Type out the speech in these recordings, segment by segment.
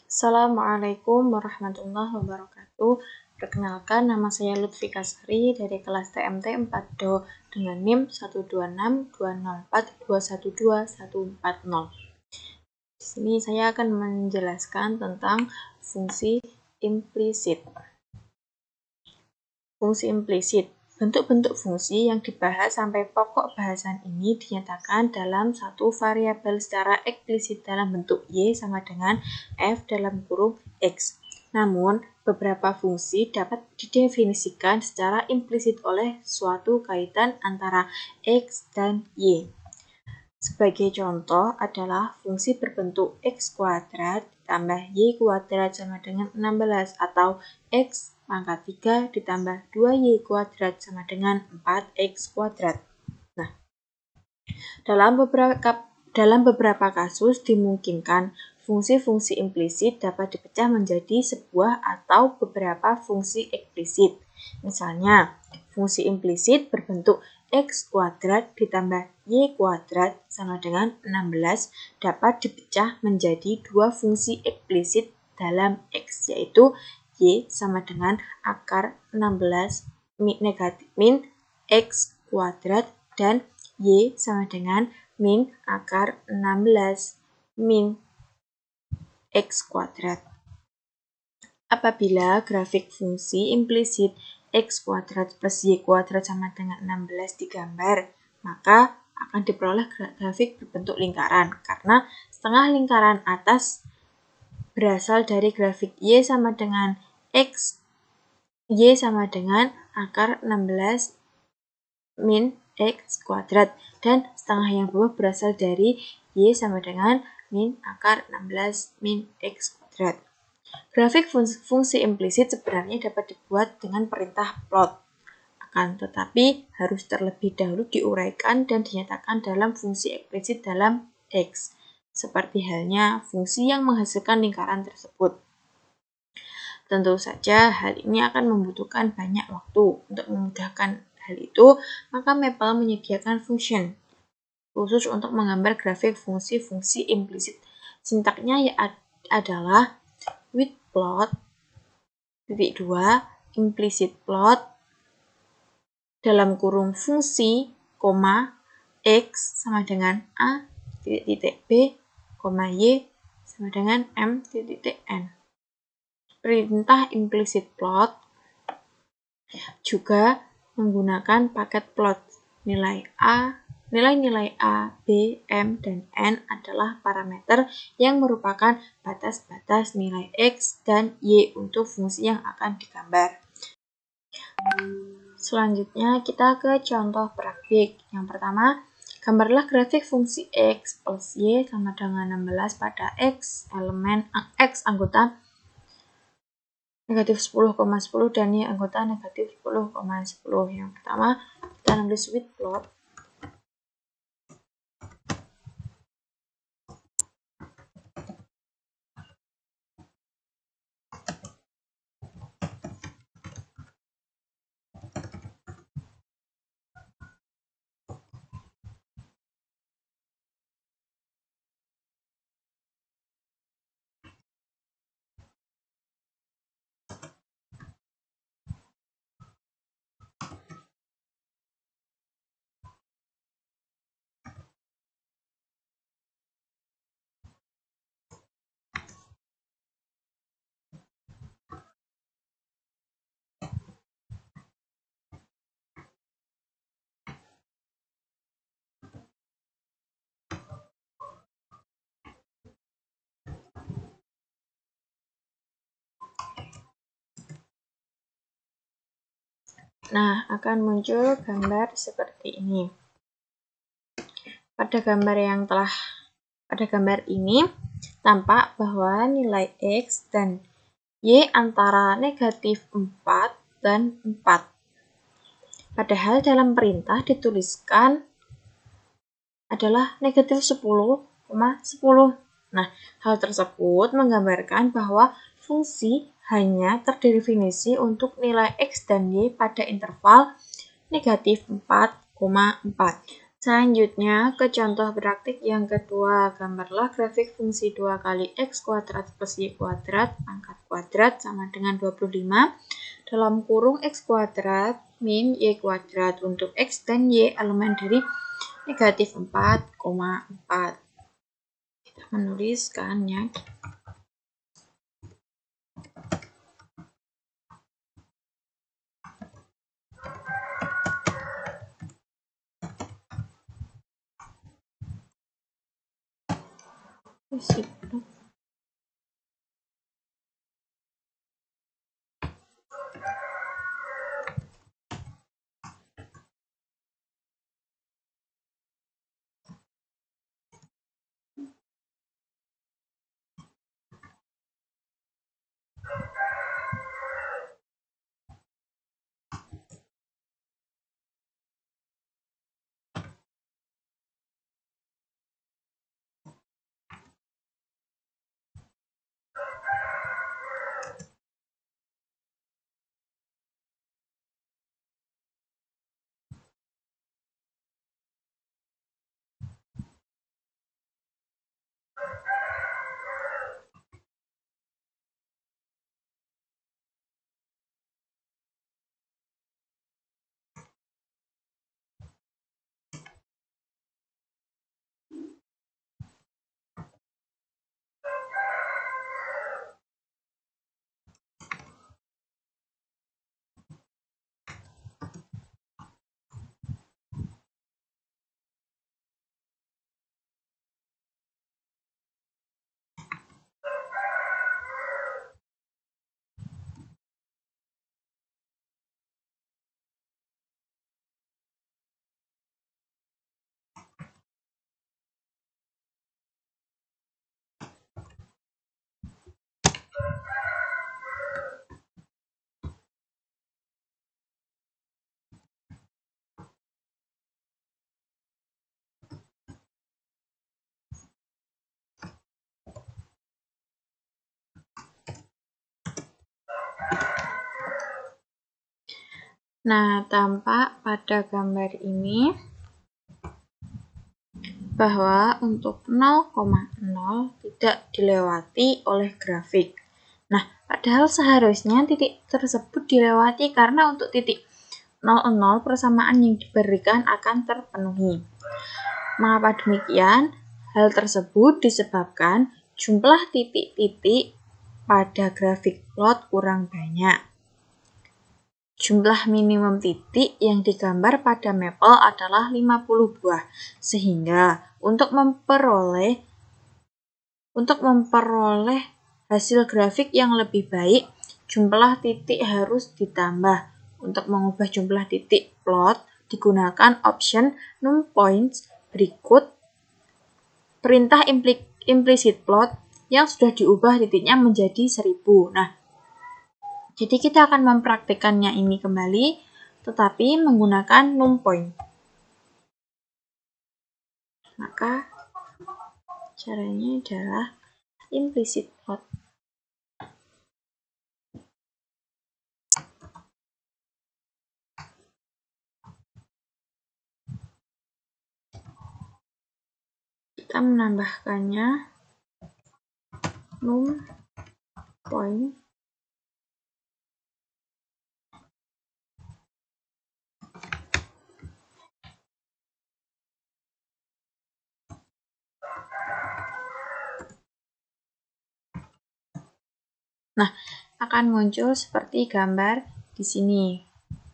Assalamualaikum warahmatullahi wabarakatuh. Perkenalkan, nama saya Lutfika Sari dari kelas TMT 4DO dengan NIM 1262042124140. Di sini saya akan menjelaskan tentang fungsi implisit. Fungsi implisit. Bentuk-bentuk fungsi yang dibahas sampai pokok bahasan ini dinyatakan dalam satu variabel secara eksplisit dalam bentuk Y sama dengan F dalam kurung X. Namun, beberapa fungsi dapat didefinisikan secara implisit oleh suatu kaitan antara X dan Y. Sebagai contoh adalah fungsi berbentuk X kuadrat ditambah Y kuadrat sama dengan 16 atau X pangkat 3 ditambah 2Y kuadrat sama dengan 4X kuadrat. Nah, dalam beberapa kasus dimungkinkan fungsi-fungsi implisit dapat dipecah menjadi sebuah atau beberapa fungsi eksplisit. Misalnya, fungsi implisit berbentuk X kuadrat ditambah Y kuadrat sama dengan 16 dapat dipecah menjadi dua fungsi eksplisit dalam X, yaitu Y sama dengan akar 16 negatif min X kuadrat dan Y sama dengan min akar 16 min X kuadrat. Apabila grafik fungsi implisit X kuadrat plus Y kuadrat sama dengan 16 digambar, maka akan diperoleh grafik berbentuk lingkaran, karena setengah lingkaran atas berasal dari grafik Y sama dengan X, Y sama dengan akar 16 min X kuadrat, dan setengah yang bawah berasal dari Y sama dengan min akar 16 min X kuadrat. Grafik fungsi implisit sebenarnya dapat dibuat dengan perintah plot, akan tetapi harus terlebih dahulu diuraikan dan dinyatakan dalam fungsi eksplisit dalam X, seperti halnya fungsi yang menghasilkan lingkaran tersebut. Tentu saja hal ini akan membutuhkan banyak waktu. Untuk memudahkan hal itu, maka Maple menyediakan function khusus untuk menggambar grafik fungsi-fungsi implisit. Sintaknya adalah with plot, titik 2, implicit plot, dalam kurung fungsi, koma, X sama dengan A, titik B, koma Y sama dengan M, titik N. Perintah implicit plot juga menggunakan paket plot. Nilai-nilai A, B, M, dan N adalah parameter yang merupakan batas-batas nilai X dan Y untuk fungsi yang akan digambar. Selanjutnya kita ke contoh praktik. Yang pertama, gambarlah grafik fungsi X plus Y sama dengan 16 pada X elemen X anggota negatif 10,10 dan Y anggota negatif 10,10. Yang pertama, kita nulis with plot. Nah, akan muncul gambar seperti ini. Pada gambar ini tampak bahwa nilai X dan Y antara negatif 4 dan 4. Padahal dalam perintah dituliskan adalah negatif 10,10. Nah, hal tersebut menggambarkan bahwa fungsi hanya terdefinisi untuk nilai X dan Y pada interval negatif 4,4. Selanjutnya, ke contoh praktik yang kedua, gambarlah grafik fungsi 2 kali x kuadrat plus y kuadrat pangkat kuadrat sama dengan 25 dalam kurung x kuadrat min y kuadrat untuk x dan y elemen dari negatif 4,4. Kita menuliskannya. Nah, tampak pada gambar ini bahwa untuk 0,0 tidak dilewati oleh grafik. Nah, padahal seharusnya titik tersebut dilewati karena untuk titik 0,0 persamaan yang diberikan akan terpenuhi. Mengapa demikian? Hal tersebut disebabkan jumlah titik-titik pada grafik plot kurang banyak. Jumlah minimum titik yang digambar pada mapel adalah 50 buah, sehingga untuk memperoleh hasil grafik yang lebih baik, jumlah titik harus ditambah. Untuk mengubah jumlah titik plot, digunakan option numPoints berikut perintah implicit plot yang sudah diubah titiknya menjadi 1000. Nah, jadi kita akan mempraktikkannya ini kembali, tetapi menggunakan numPoint. Maka caranya adalah implicit plot. Kita menambahkannya numPoint Nah, akan muncul seperti gambar di sini.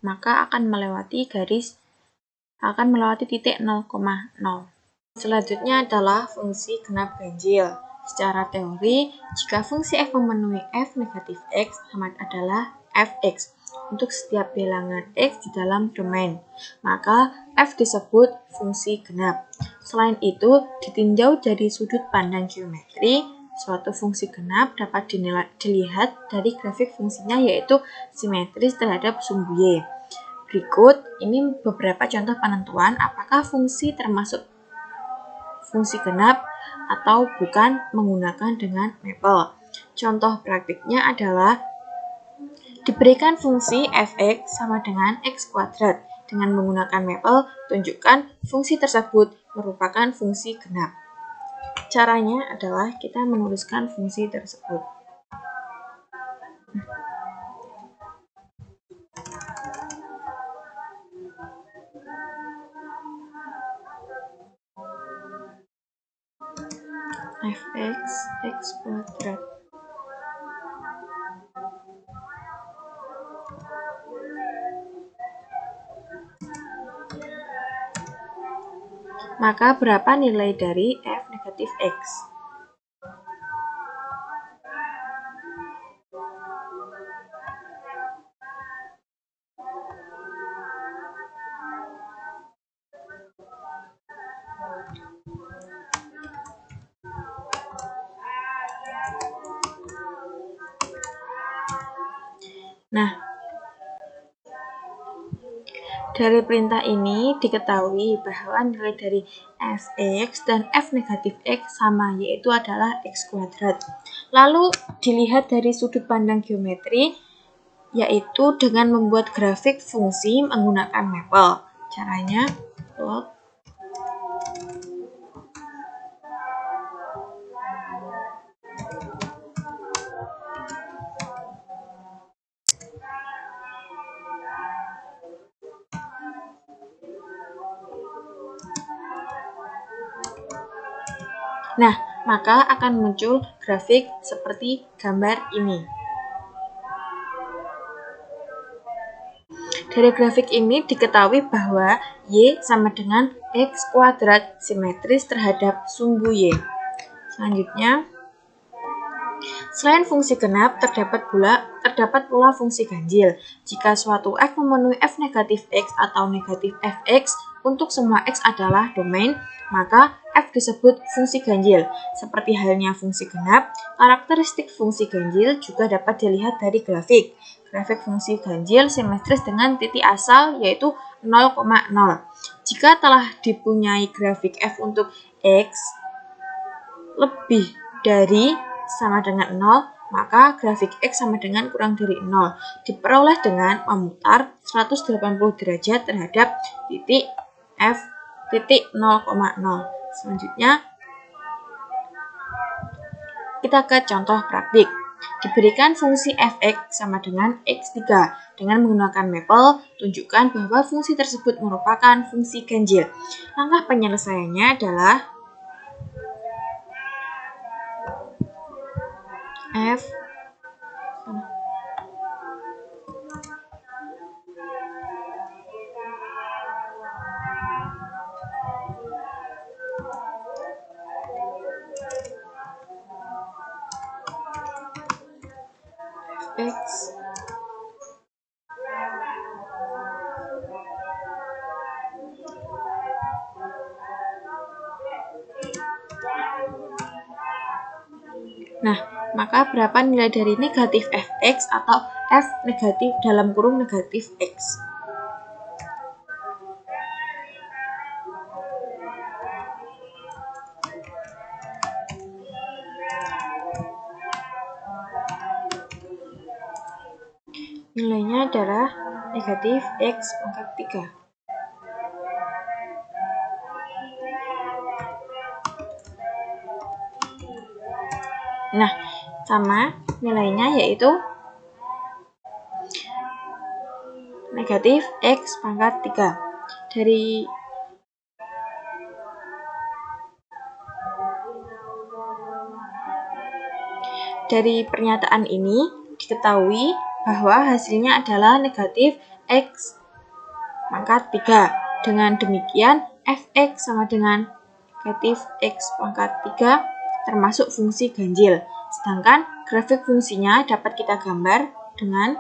Maka akan melewati titik 0,0. Selanjutnya adalah fungsi genap ganjil. Secara teori, jika fungsi f memenuhi f negatif x, alamat adalah fx untuk setiap bilangan x di dalam domain, maka f disebut fungsi genap. Selain itu, ditinjau dari sudut pandang geometri, suatu fungsi genap dapat dilihat dari grafik fungsinya, yaitu simetris terhadap sumbu y. Berikut ini beberapa contoh penentuan apakah fungsi termasuk fungsi genap atau bukan menggunakan dengan mapel. Contoh praktiknya adalah diberikan fungsi fx sama dengan x kuadrat Dengan menggunakan mapel, tunjukkan fungsi tersebut merupakan fungsi genap. Caranya adalah kita menuliskan fungsi tersebut. Fx x kuadrat. Maka berapa nilai dari f negatif x? Nah, dari perintah ini diketahui bahwa nilai dari fx dan f negatif x sama, yaitu adalah x kuadrat. Lalu dilihat dari sudut pandang geometri, yaitu dengan membuat grafik fungsi menggunakan mapel. Caranya plot Nah, maka akan muncul grafik seperti gambar ini. Dari grafik ini diketahui bahwa Y sama dengan X kuadrat simetris terhadap sumbu Y. Selanjutnya, selain fungsi genap, terdapat pula fungsi ganjil. Jika suatu F memenuhi F negatif X atau negatif Fx untuk semua X adalah domain, maka F disebut fungsi ganjil. Seperti halnya fungsi genap, karakteristik fungsi ganjil juga dapat dilihat dari grafik. Grafik fungsi ganjil simetris dengan titik asal yaitu 0,0. Jika telah dipunyai grafik F untuk X lebih dari sama dengan 0, maka grafik X sama dengan kurang dari 0. Diperoleh dengan memutar 180 derajat terhadap titik F titik 0,0. Selanjutnya, kita ke contoh praktik. Diberikan fungsi fx sama dengan x3. Dengan menggunakan mapel, tunjukkan bahwa fungsi tersebut merupakan fungsi ganjil. Langkah penyelesaiannya adalah f X Nah, maka berapa nilai dari negatif fx atau f negatif dalam kurung negatif x? Nilainya adalah negatif x pangkat 3. Nah, sama nilainya yaitu negatif x pangkat 3. Dari pernyataan ini diketahui bahwa hasilnya adalah negatif x pangkat 3. Dengan demikian, fx sama dengan negatif x pangkat 3 termasuk fungsi ganjil. Sedangkan grafik fungsinya dapat kita gambar dengan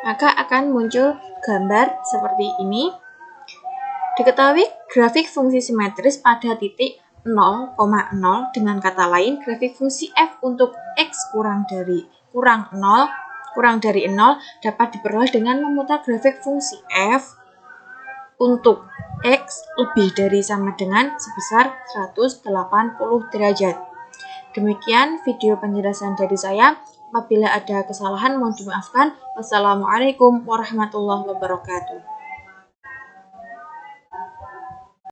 maka akan muncul gambar seperti ini. Diketahui grafik fungsi simetris pada titik 0,0, dengan kata lain grafik fungsi f untuk x kurang 0 kurang dari 0 dapat diperoleh dengan memutar grafik fungsi f untuk x lebih dari sama dengan sebesar 180 derajat. Demikian video penjelasan dari saya. Apabila ada kesalahan mohon dimaafkan. Wassalamualaikum warahmatullahi wabarakatuh.